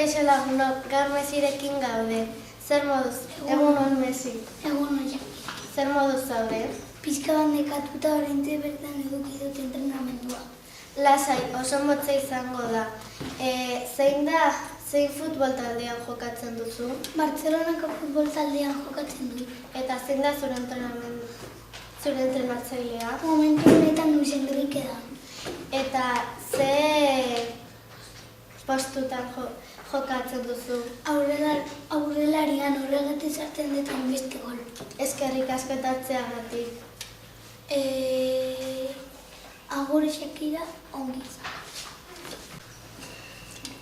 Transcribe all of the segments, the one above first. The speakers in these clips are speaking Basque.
Kaixo lagunok, gaur Mesirekin gaude. Zer moduz? Egun on Mesi. Egun on. Zer moduz zaude? Pixka bat nekatuta oraintxe bertan eduki dut entrenamendua. Lasai, oso motza izango da. Zein futbol taldean jokatzen duzu? Bartzelonako futbol taldean jokatzen dut. Eta zein da zure entrenatzailea? Momentu honetan Luis Enrique da. Eta ze postutan jokatzen duzu? Aurrelarian horregatik sartzen dut hainbeste gol. Eskerrik asko eta hartzeagatik. Agur Shakira, ongi.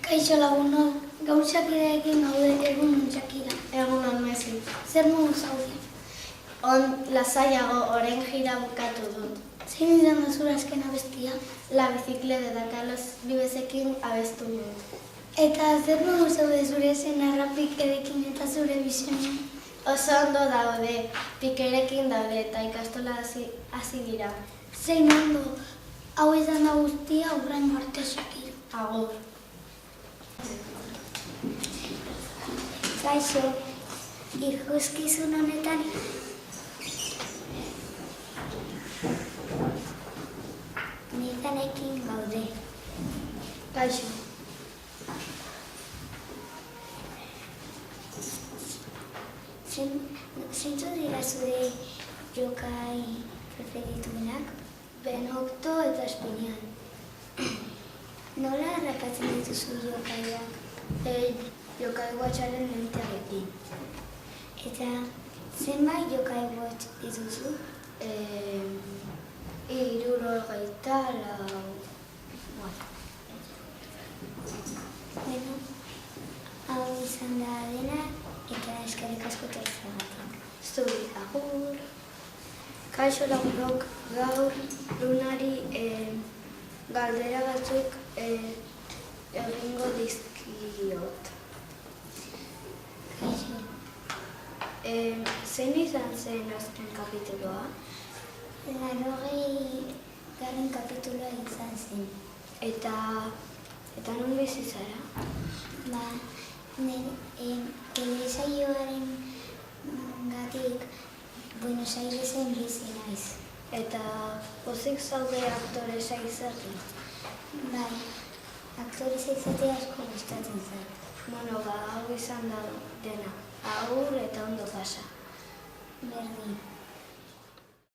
Kaixo lagunok, gaur Shakirarekin gaude. Egun on Shakira. Egun on Mesi. Zer modu zaude? Lasaiago, orain jira bukatu dut. Zein izan da zure azken abestia? La bicicleta de Carlos Vivesekin abestu dut. Eta zer modu zaude zure senarra Pikerekin eta zure bizenean? Oso ondo daude, Pikerekin daude eta ikastola hasi dira. Zein ondo, hau izan da guztia hurrengo arte Shakira. Agur. Kaixo, ikuskizun honetan Nizanekin gaude. Kaixo. Zeintzuk dira zure jokai preferituenak? Benokto eta Espinean. Nola harrapatzen dituzu jokaiak? Jokai guatxaren lentearekin. Eta zenbait jokai guatx dituzu? 74. Beno, hau izan da dena eta eskerrik asko etortzeagatik. Zuri, agur. Kaixo lagunok, gaur Lunari galdera batzuk egingo dizkiot. Kaixo. Zein izan zen azken kapituloa? 80. kapituloa izan zen. Eta non bizi zara? Nire saioaren gatik Buenos Airesen bizi naiz. Eta pozik zaude aktore izaten? Bai, aktore izatea asko gustatzen zait. Hau izan da dena. Agur eta ondo pasa. Berdin.